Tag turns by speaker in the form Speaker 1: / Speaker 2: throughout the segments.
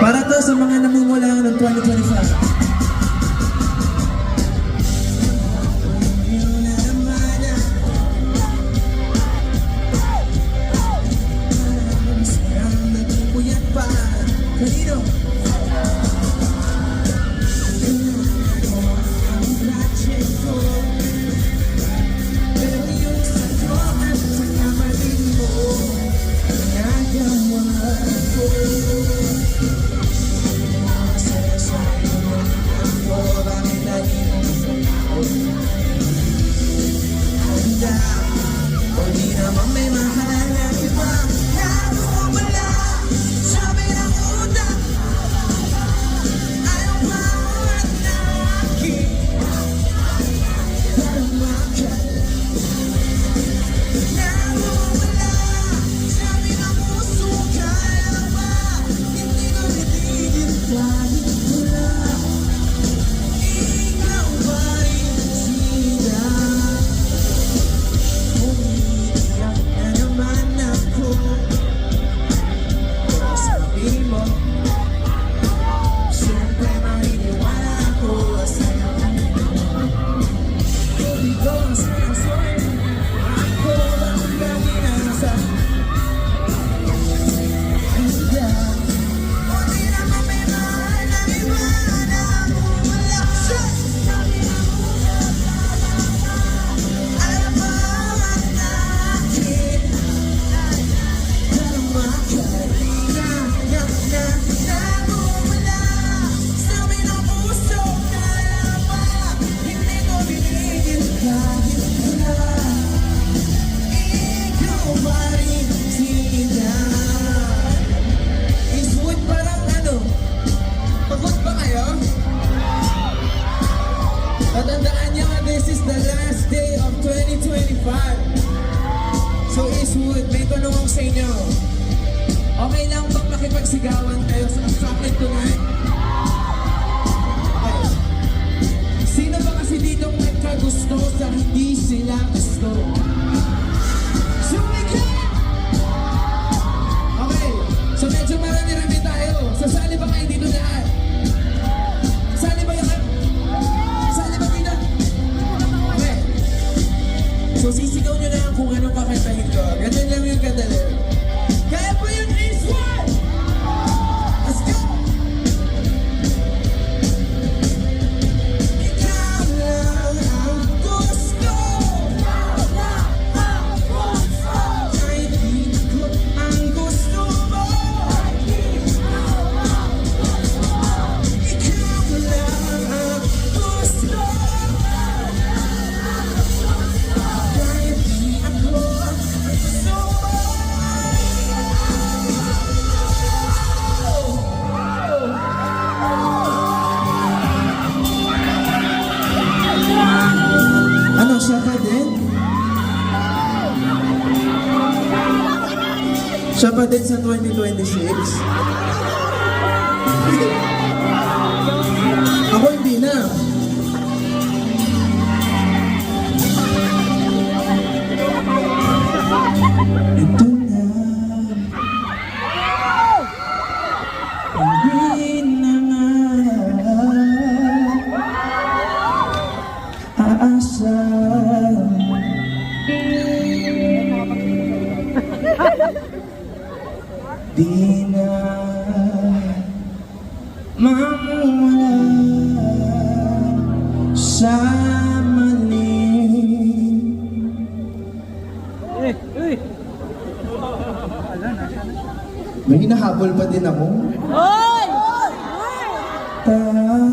Speaker 1: Para to sa mga namumula ng 2025. Tatandaan nyo, this is the last day of 2025. So Eastwood, may tanong ako sa inyo. Okay lang bang makipagsigawan kayo sa akin tonight? Okay. Sino ba kasi ditong nagkagusto sa hindi sila gusto? Sumikat! Okay, so medyo marami-rami tayo. Sasali ba kayo dito lahat? Sali ba yan? So sisigaw nyo na lang kung anong kakantahin ko. Ganun lang yung kadali. Kaya po yung Eastwood! Let's go! Ikaw lang ang gusto. Ikaw lang ang gusto. Kahit di ko ang gusto mo. Ikaw lang ang gusto. Ikaw lang ang gusto. Ano, siya pa din? Siya pa din sa 2026? Ako hindi na. Ito na. Hindi na nga aasa. Di na mawala sa mali. May hinahabol pa din ako. Tao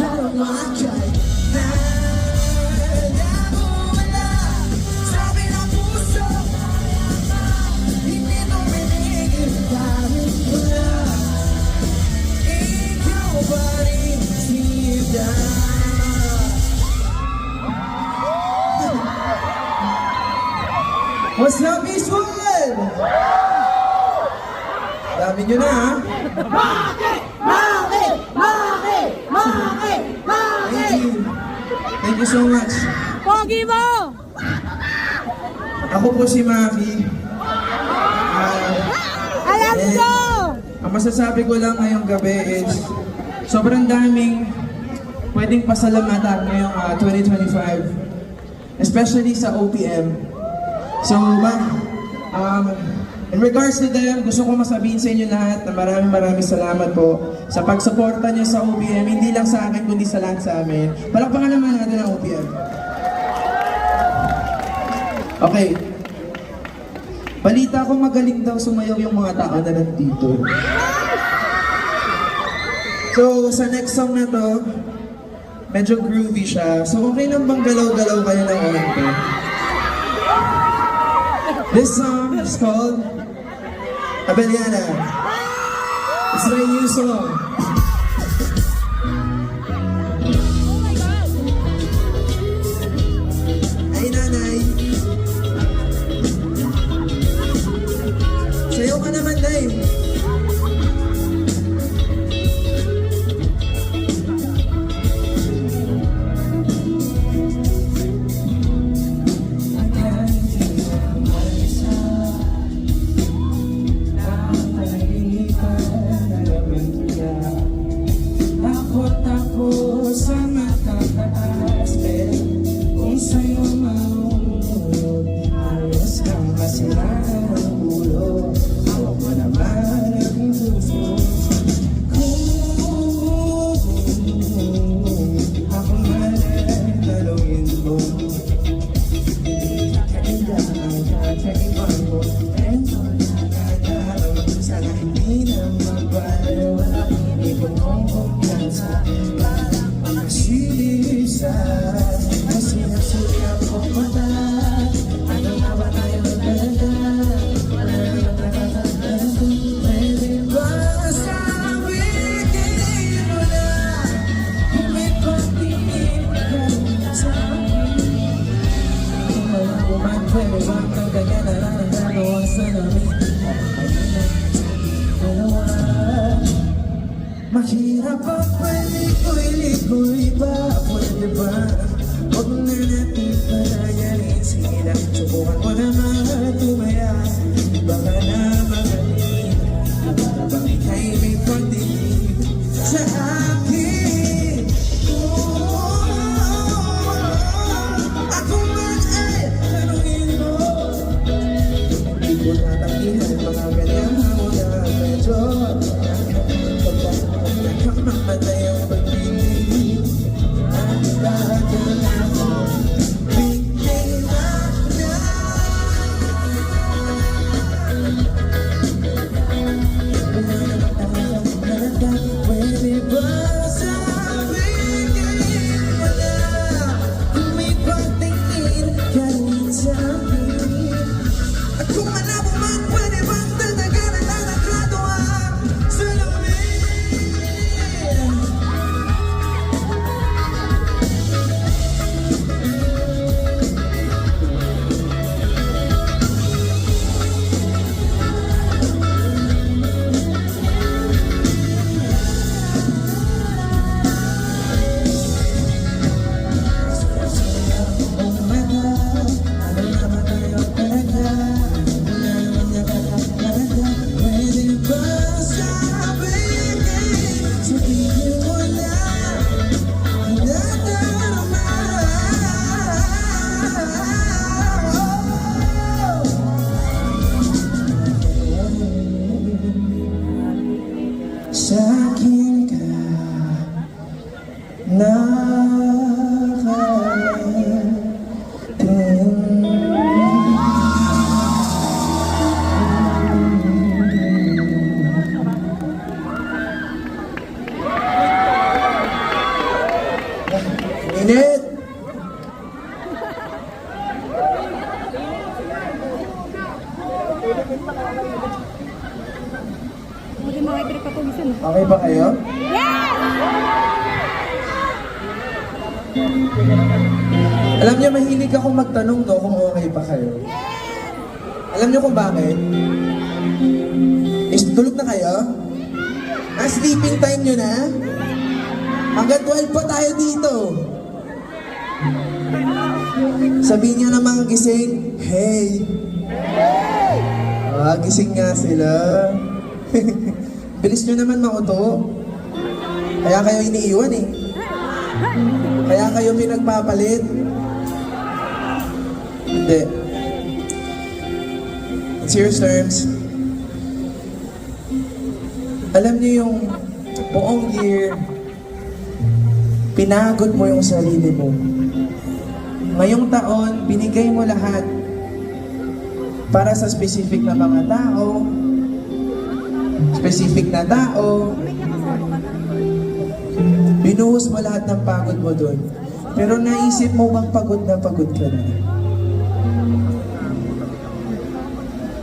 Speaker 1: Parang makay na nawawala. Sabi ng puso, hindi mo pinigil kahit wala. Ikaw pa rin sida. What's up, Eastwood? Dami nyo na, ha? Thank you. Thank you so much.
Speaker 2: Pogi mo!
Speaker 1: Ako po si Maki.
Speaker 2: Alam
Speaker 1: And
Speaker 2: ko!
Speaker 1: ang masasabi ko lang ngayong gabi is sobrang daming pwedeng pasalamatan ngayong 2025. Especially sa OPM. So, in regards to them, gusto ko masabihin sa inyo lahat na maraming salamat po sa pagsuporta niyo sa OPM, hindi lang sa akin, kundi sa lahat sa amin. Palakpakan naman natin ang OPM. Okay. Balita ko magaling daw sumayaw yung mga tao na nandito. So, sa next song na to, medyo groovy siya. So, okay lang bang galaw-galaw kayo ng onte? This song is called Abeliana. It's my new song. Ay, nanay. Sayaw ka naman, Nay. Takot sa matataas, pero kung sa'yo maunod, ayos kang masira ng ulo. Ako pa naman ang puso. Kung ako man ay talungin mo, kailangan kakaiban mo. Ito nakakatawa, sana hindi na magwala. Ibon kong kumpiyansa, parang pagsilisa. Kasi nasuya ko mata. Ano nga ba tayo talaga? Wala naman nakakatago. Pwede ba sabihin mo na kung may pagtingin ka sa akin? Kung wala ko man, pwede ba kang ganyan na lang ang gagawa sa namin? Mahirap pa, pwede ko ilikoy ba? Pwede ba? Huwag na natin palayarin sila. Subukan mo naman tumaya. Baka na magaling. Bang ika'y may pagdinig sa akin. Ako man ay tanungin mo. Hindi ko natakihan mga ganyang hawala. Medyo nakamatay ang pag-ibig. Ang lahat ng ako bigyan na. Pwede ba sabihin mo na kung may pagtingin ka rin sa akin? At kung alam mo man, pwede bang tatagalan ang nagkatawa sa lamin? Sa'kin ka nakarating. Okay ba kayo? Alam niyo, mahilig ako magtanong no kung okay pa kayo. Alam niyo kung bakit? Tulog na kayo? Sleeping time nyo na? Hanggang 12 pa tayo dito. Sabihin niyo na mga gising, hey! Gising nga sila. Bilis nyo naman mauto. Kaya kayo iniiwan eh. Kaya kayo pinagpapalit. Hindi. In serious terms, alam niyo yung buong year, pinagod mo yung sarili mo. Ngayong taon, binigay mo lahat para sa specific na mga tao, specific na tao. Binuhos mo lahat ng pagod mo doon. Pero naisip mo bang pagod na pagod ka na?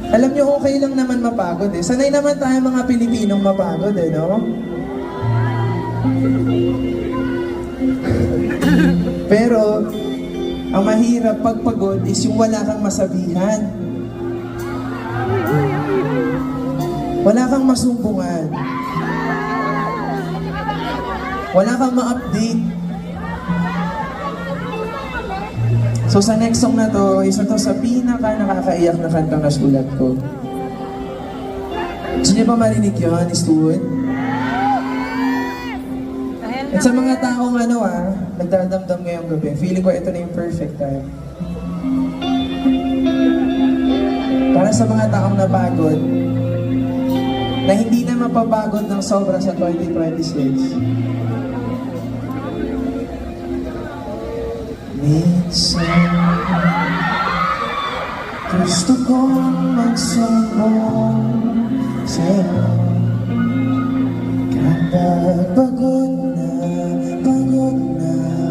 Speaker 1: Alam niyo, okay lang naman mapagod eh. Sanay naman tayo mga Pilipinong mapagod eh, no? Pero, ang mahirap pagpagod is yung wala kang masabihan. Wala kang masumbungan. Wala kang ma-update. So sa next song na to, isa to sa pinaka-nakakaiyak na kantang nasulat ko. Gusto niyo ba marinig yun, Stuart? At sa mga taong nagdadamdam ngayong gabi, feeling ko ito na yung perfect time. Para sa mga taong napagod, na hindi na mapapagod ng sobra sa 2026. Minsan, gusto kong magsumbong sa'yo. Kapag pagod na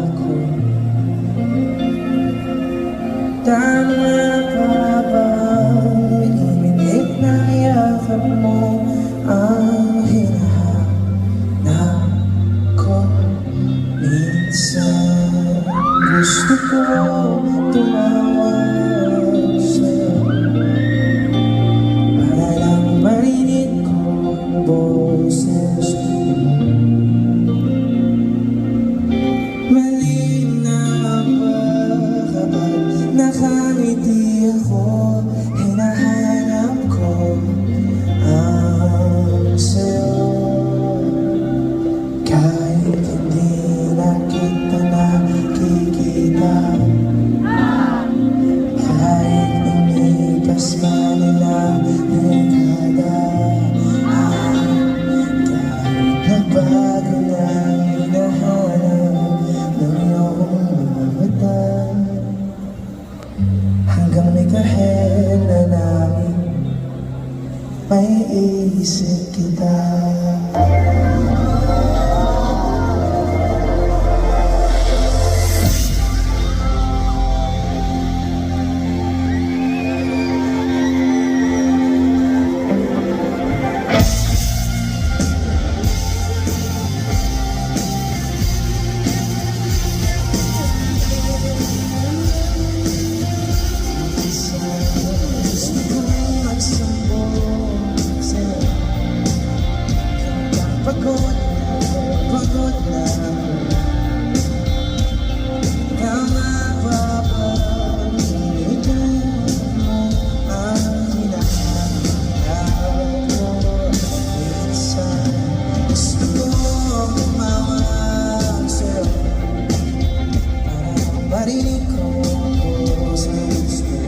Speaker 1: ako, tama pa ba iminit na yakap mo ang hinahanap ko? Minsan gusto ko tumawag sa'yo para lang marinig ko ang boses mo. Malinaw ba kapag nakangiti ako, hinahanap ko ang sa'yo. Kahit hindi na kita nakikita, kahit lumipas man nila dekada, kahit nagbago na hinahanap ng iyong mga mata, hanggang may kahena namin may isip kita. Pagod na tama ba ba ininit mo ang hinahanap ko? Minsan gusto ko tumawag sa'yo para marinig ko ang boses mo.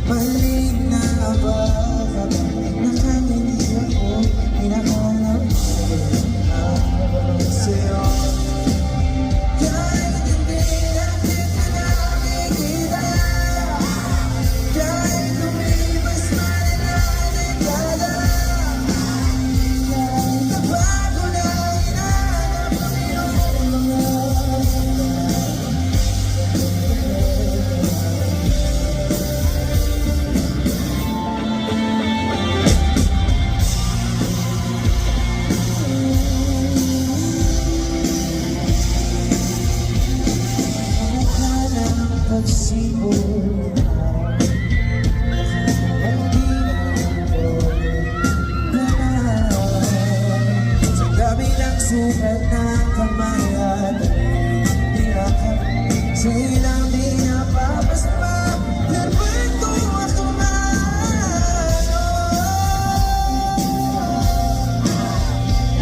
Speaker 1: Malinaw ba kapag nakangiti ako, hinahanap sa'yo. Kahit hindi sukat ng kamay at niyakap sa ilang di napapasama. Perfecto ako man.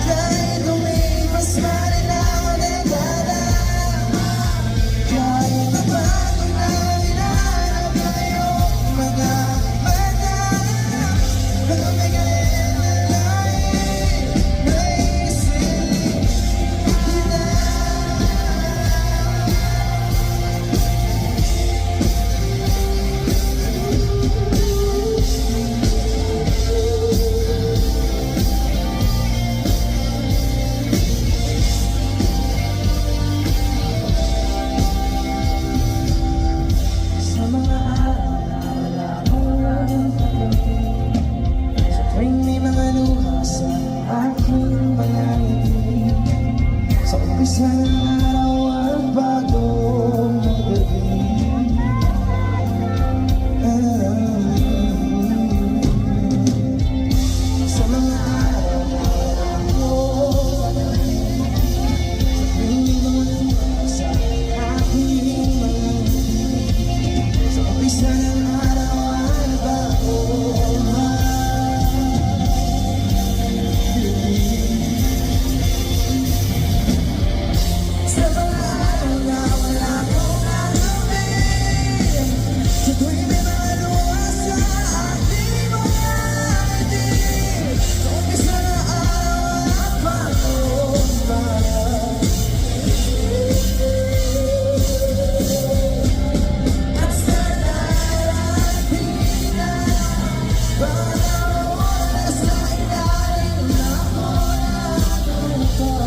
Speaker 1: Kahit lumipas pa rin ang dekada, kahit nabago na hinahanap na iyong mga mata, mga magaling na lahi, naisip kita. Sa mga araw na wala akong pag-ibig, sa tuwing may mga luha sa aking mga ngiti, sa umpisa ng araw at bagong gabi, sa mga araw na wala akong pag-ibig, sa tuwing may mga luha sa aking mga ngiti, sa umpisa ng araw at bagong gabi. Sa mga araw na wala akong kagabi, sa tuwing may mga luha sa aking mga ngiti, sa umpisa ng araw at bagong gabi. At sa darating na bawat oras na ilalim ako ng lupa,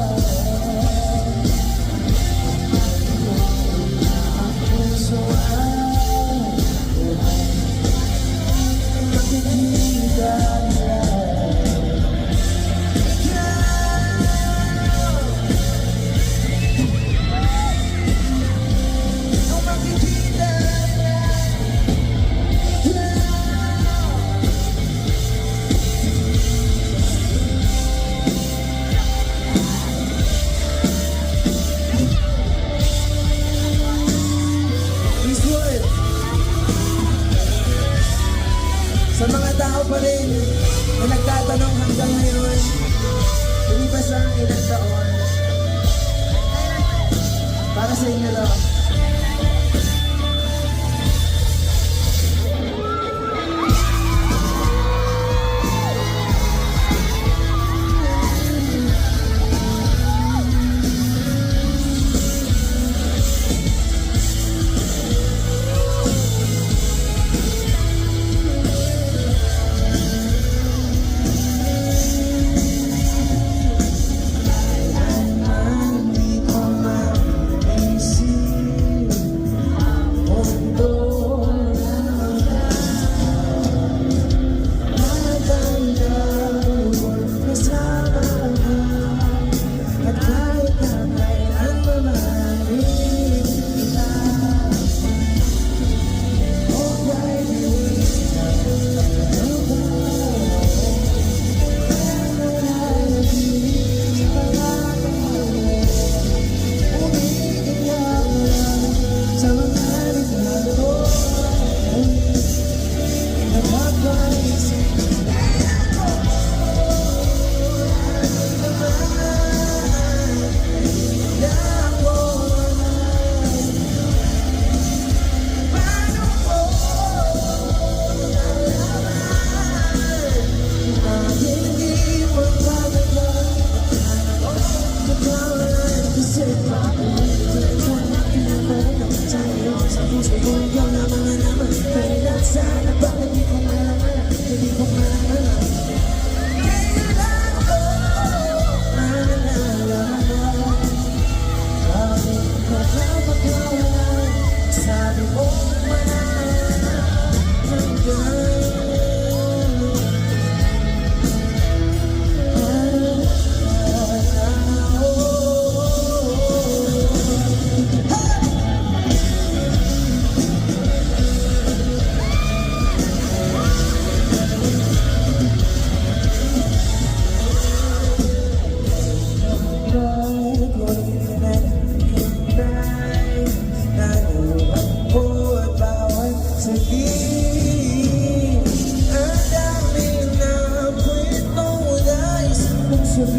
Speaker 1: ang puso ay makikita nila. Ang makikita nila. Eastwood, sa mga tao pa rin na nagtatanong hanggang ngayon, lumipas ang ilang taon, para sa inyo lang. Di ko maisip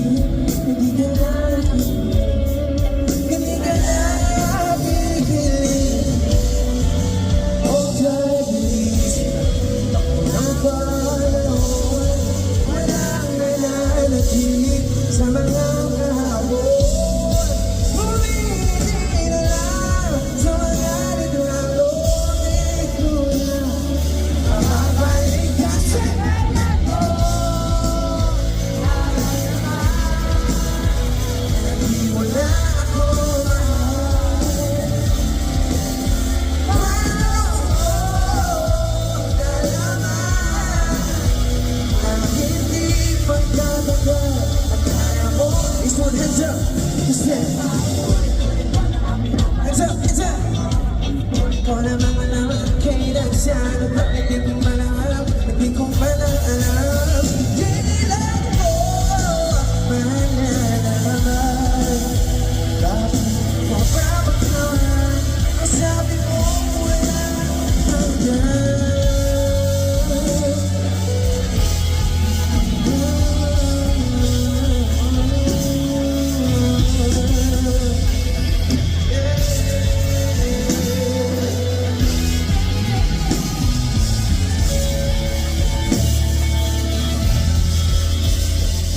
Speaker 1: hindi ka na nakikinig. Hindi ka na nakikinig. Oh God, bilis ako ng panahon. Walang nananatig sa mga kahapon. Bumili na lang sa mga regalo. Ikaw na makabalik ka sa lahat ko. Hindi mo na ako mahal. Hindi pagkatagal at kaya mo. This one, hands up. Just that. Hands up, hands up. Ikaw naman malaman kailan siya bakit di ko malaman, hindi ko malaman. Kailan ko malalaman bakit mo ba magkawan ang sabi mo wala hanggan.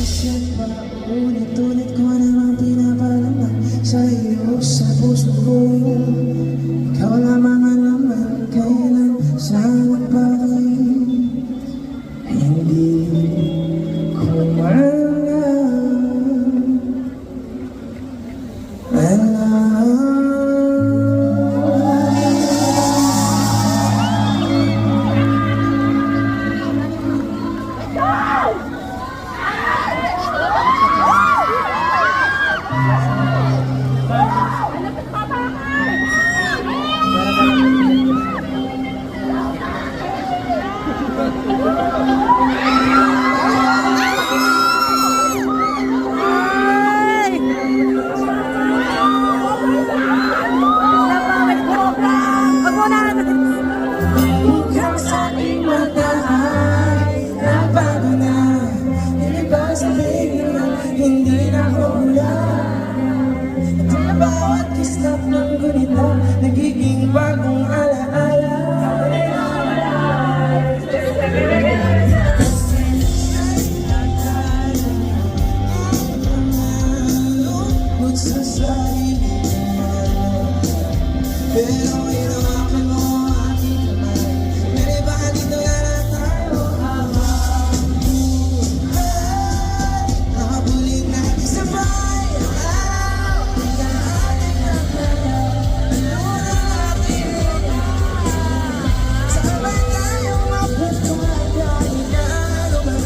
Speaker 1: Kasi pa ulit-ulit ko namang pinapalaman sa iyo sa puso ko. Ikaw lamang ang laman kailan sa nagpakain. Hindi ko Ikaw sa aking mata ay nabago na. Ibig sabihin na hindi na ako ulan. At ang bawat kislap ng gunita nagiging bagong alaala. Lungkot sa sarili mo, pero hinawakan mo ang aking kamay. Pwede ba dito na lang tayo habang buhay? Nakabulig natin sabay ang araw. Hanggang ating nakaya, ano na ating lugar. Sabay tayong maputuhan kahit na ano ba.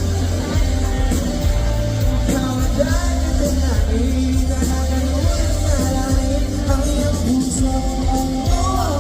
Speaker 1: Ikaw ang dahil pinangin, nakakalunan na langit ang iyong puso. Oh,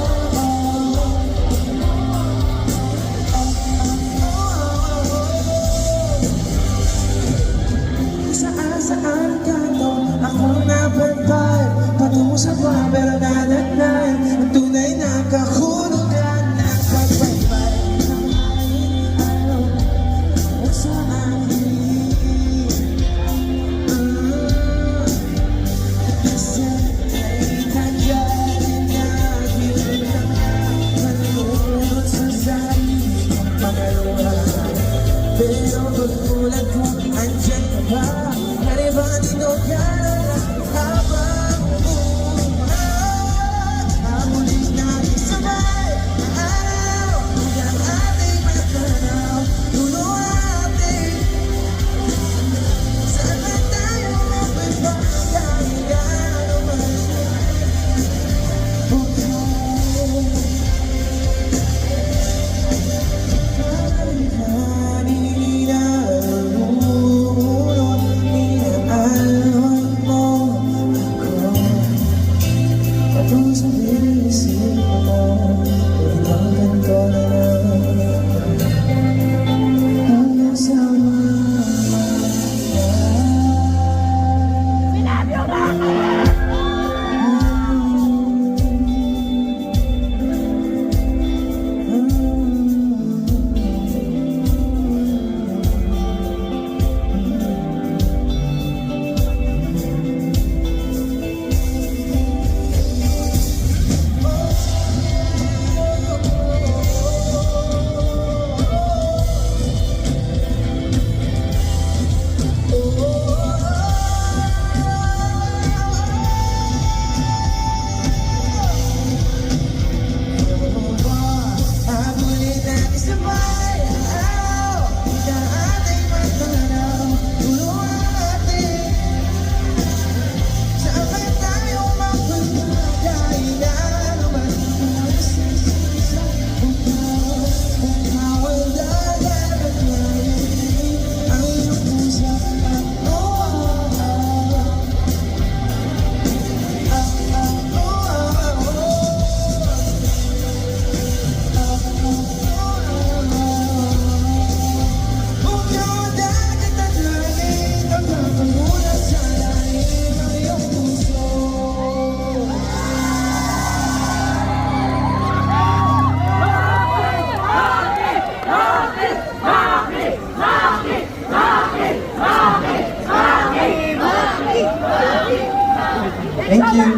Speaker 1: Thank you.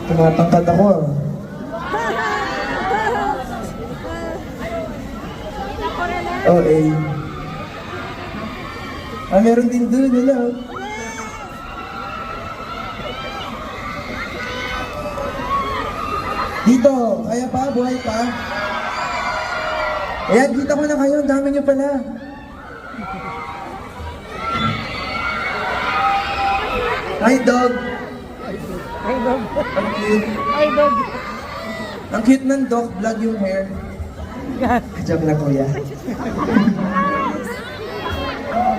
Speaker 1: Tumatangkad ako ah. Oh, eh. Ah, meron din doon, hello. Dito, kaya pa, buhay pa. Ayan, kita ko na kayo, ang dami nyo pala. Hi, dog.
Speaker 2: Ay, dog.
Speaker 1: Ang cute.
Speaker 2: Ay, dog.
Speaker 1: Ang cute ng dog, vlog yung hair. Joke lang, kuya.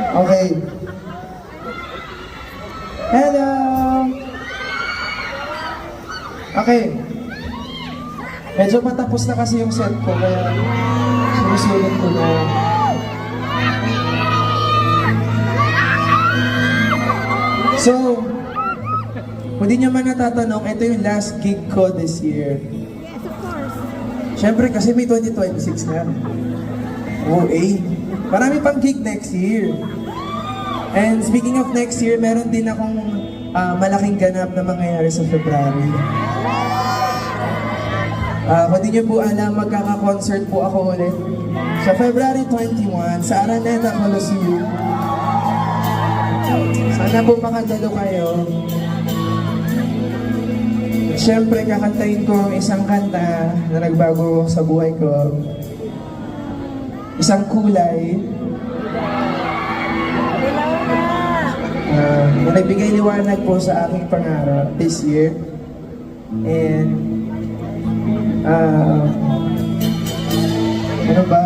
Speaker 1: Okay. Hello! Okay. Medyo patapos na kasi yung set ko, kaya sinusulit ko na. So, kung di nyo man natatanong, ito yung last gig ko this year.
Speaker 2: Yes, of course.
Speaker 1: Siyempre, kasi may 2026 na. Oh, eh. Marami pang gig next year. And speaking of next year, meron din akong malaking ganap na mangyayari sa February. Kung di nyo po alam, magkaka-concert po ako ulit sa February 21 sa Araneta Coliseum. Sana po makadalo kayo. Siyempre, kakantahin ko isang kanta na nagbago sa buhay ko. Isang kulay. Na nagbigay liwanag po sa aking pangarap this year. And, ano ba?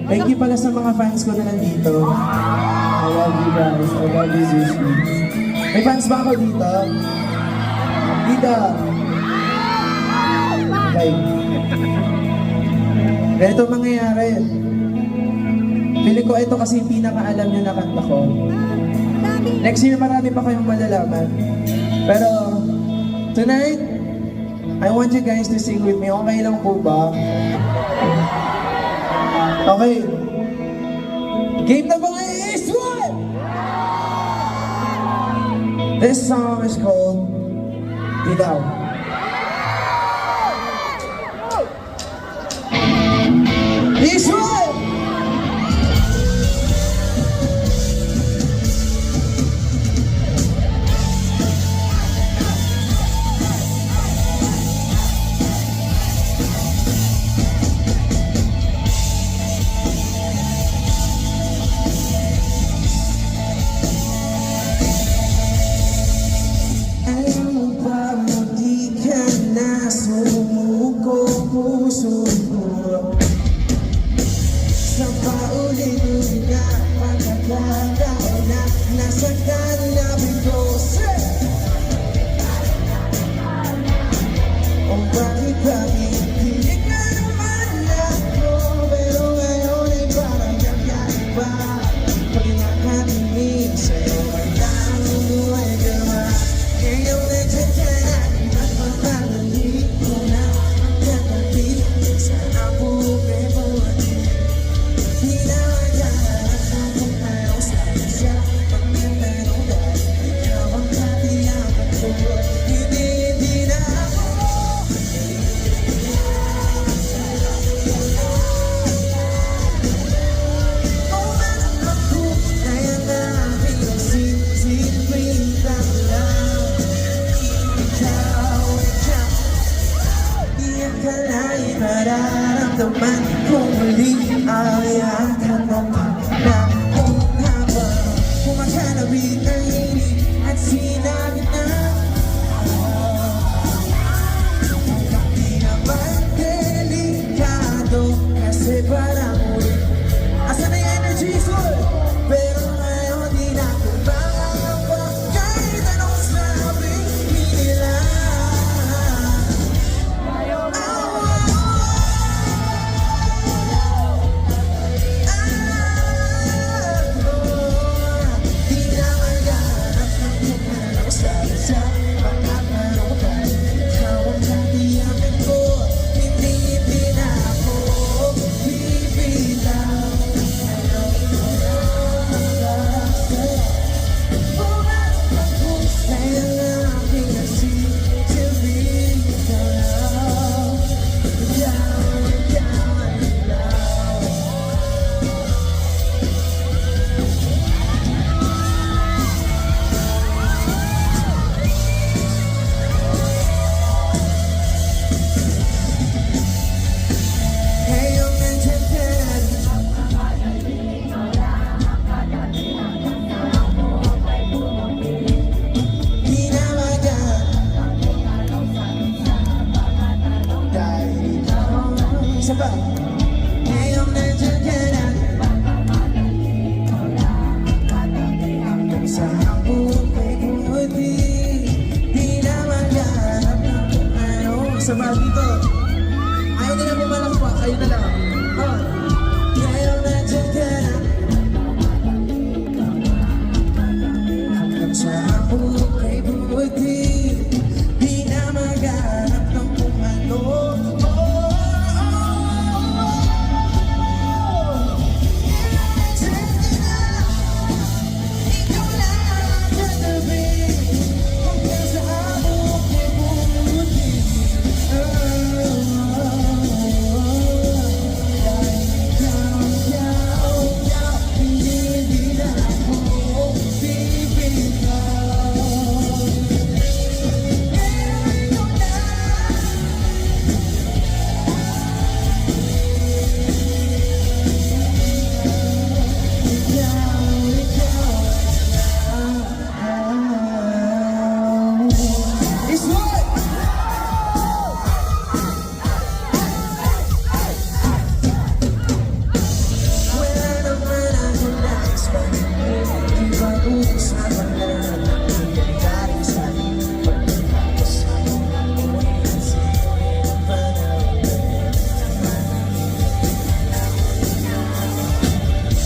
Speaker 1: Thank you pala sa mga fans ko na nandito. I love you guys. I love you, Zushi. May fans ba ako dito? Dito. Okay. Ganito mangyayari. Feeling ko ito kasi yung pinakaalam nyo na kanta ko. Next year marami pa kayong malalaman. Pero, tonight, I want you guys to sing with me. Okay lang po ba? Okay. Game na ba ngayon is one! This song is called Dilaw. This one! Puso ko sa paulit-ulit na pagkakataon na nasaktan na bito. O bakit hindi ka naman ako, pero ngayon ay parang kakaiba. Pag nakatingin sa'yo ay nanunuhay ka ba? Ikaw nagtatala at pagpapalik mo na. Nararamdaman kung muli ay akan sa bar dito. Ayaw nila pumalakpa, kayo na lang. Ngayon nandiyan ka na. Hanggang sa ako kay buti, di na maghanap ng kung ano. Ikaw lang katabi, hanggang sa ako kay buti. Hindi na ako bibitaw. It's what? Wala naman ako na-expect. Di ba uusapan na nangyayari sa'yo? Pagkatapos ako, sa'yo'y panahon.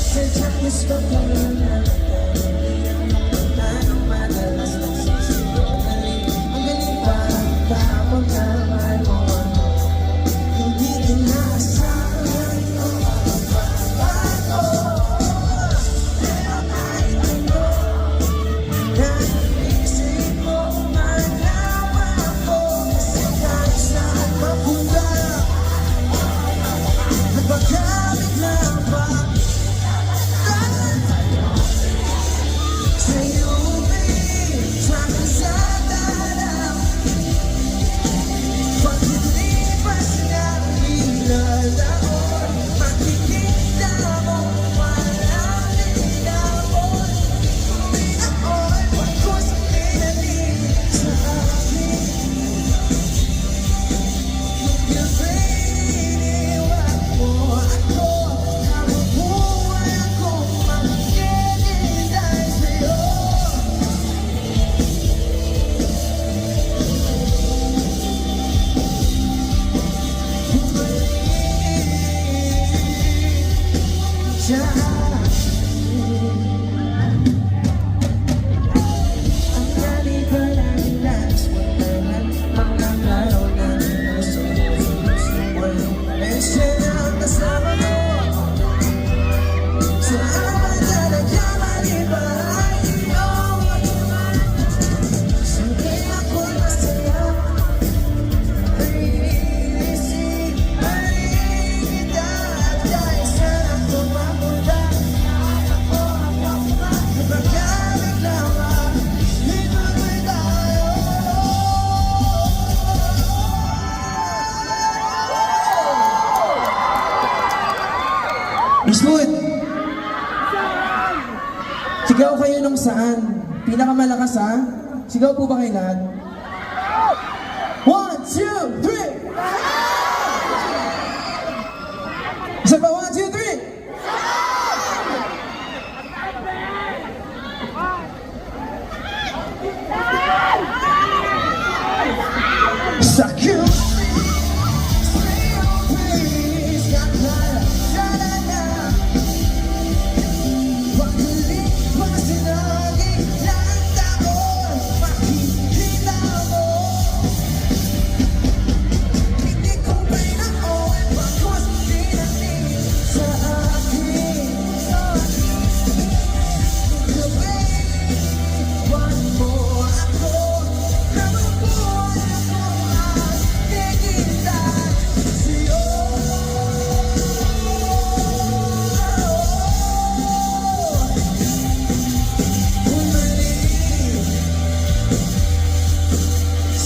Speaker 1: Sadyang gusto ko lang tanong madalas nagsisinungaling. Ang galing parang tapos naman mo ako. Hindi inaasahan ko ako. Pero kahit ano, naisip mo malawa ko. Kasi kahit saan mapunta, nagpagamit lang ba? Sa'yo, babe, sa kasada lang. Pag-ilipas ng ilalahon, makikita mo walang linamon. Pinaon, pagkos pinalin sa akin. Yung iniwan mo ako, habang buhay akong makikinig dahil sa'yo. Sa akin, ang dami ko lang relax, wala mga laro na gusto ko. And siya na ang kasama mo. So aman na nagkamali ba ay iyong siyempre ako'y masaya. Iisip pa rin kita at kahit saan ako mapunta. Nagpagamit lang ba? Ituloy tayo. Eastwood! Sigaw kayo nung saan? Pinakamalakas ha? Sigaw po ba kayo lahat? 1, 2, 3! Isa pa, 1, 2, 3! Sakyo!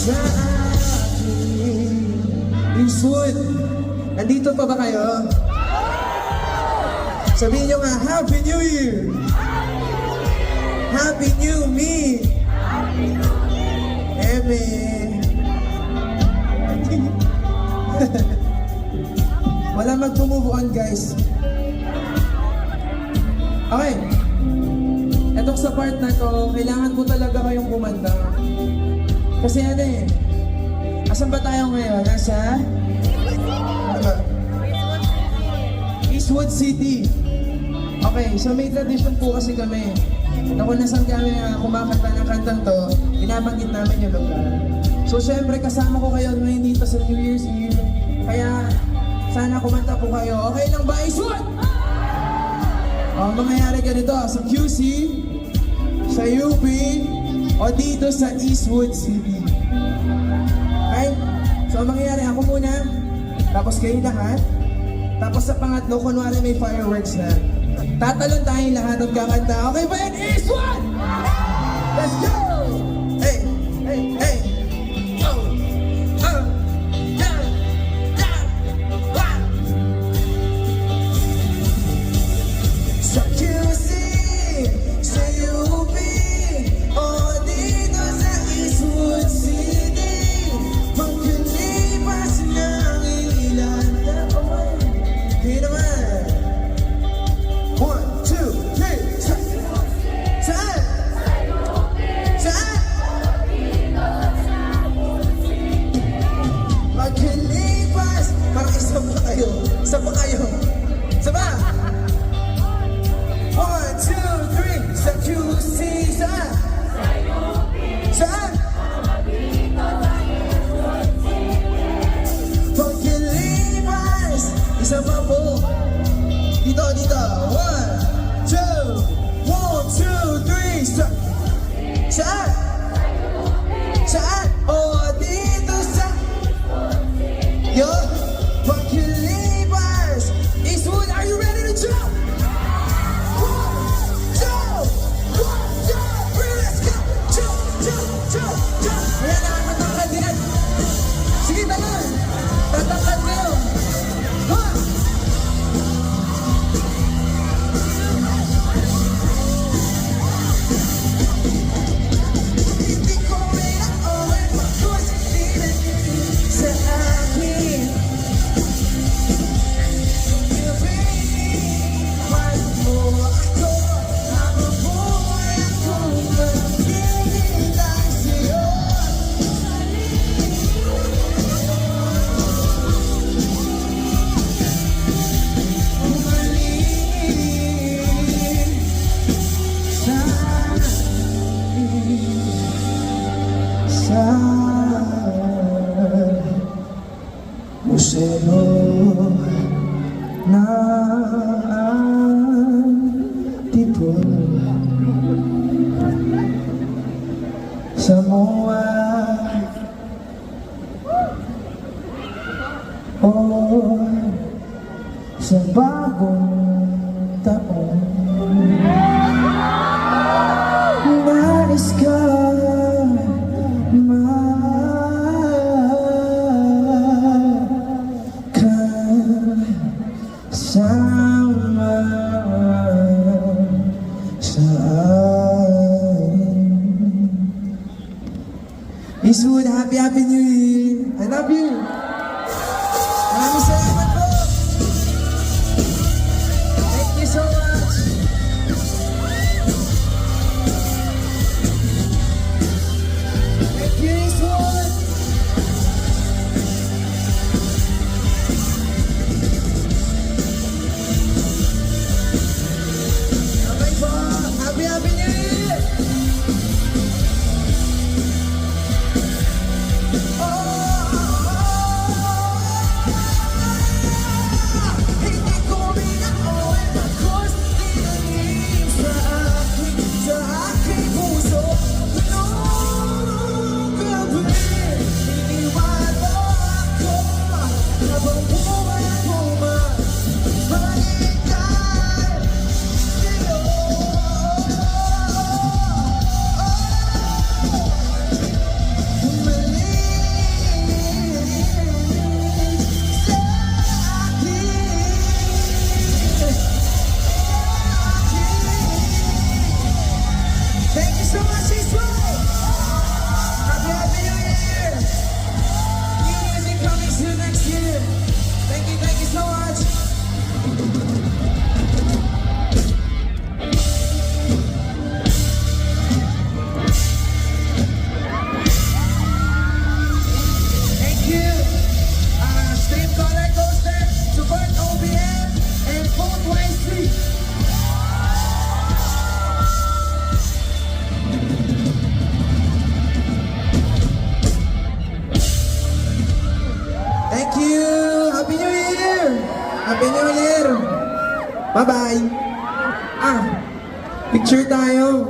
Speaker 1: Sa akin. Eastwood, nandito pa ba kayo? Sabihin nyo nga, Happy New Year! Happy New Me! Eme! Wala mag-move on, guys. Okay. Etong sa part na to, kailangan ko talaga kayong kumanda. Kasi ano eh, Asan ba tayo ngayon? Nasa? Ano ba? Eastwood City. Okay, so may tradition po kasi kami. Na kung nasan kami kumakanta ng kantang to, binabanggit namin yung lugar. So syempre kasama ko kayo ngayon dito sa New Year's Eve. Kaya sana kumanta po kayo. Okay lang ba, Eastwood? Mangyayari ganito sa QC, sa UP, o dito sa Eastwood City. Okay? So mangyayari ako muna, tapos kayo lahat. Tapos sa pangatlo, kunwari may fireworks na. Tatalon tayong lahat at kakanta. Okay ba yan? Eastwood! Let's go! Hey! Hey! Hey! Oh! Oh! Yeah! Yeah! Wow! Sa QC, sa UP, o dito sa Eastwood City, magkalipas ng ilan taon. Di naman. 1, 2, 3, saan? Saan? Magkalipas. Parang isa pa kayo. Isa pa kayo. Isa pa. 1, 2, 3. Sa QC. Saan? Saan? Magkalipas. Isa pa po. Dito, dito. 1, 2, 1, 2, 3. Saan? Saan? O, dito sa... Yo, Pagkilibas. Eastwood, are you ready to jump? 1, 2, 3, let's go. Jump, jump, jump, jump. Ayan na, tatangkad yan. Sige, tagal. Tatangkad kayo. Ha? Hindi ko pinauwi magkusitin sa akin. Ipiniwan mo ako, habang buhay akong maghihintay sa'yo. Bumalik sa museo na tipon Samoa o sa bagong taon. Nais ka makasama sa akin. Eastwood, happy New Year! I love you! Maraming salamat po! Thank you so much! Thank you, Eastwood! Okay po! Happy New Year! Oh, oh, oh. Thank you! Happy New Year! Happy New Year! Bye-bye! Picture tayo.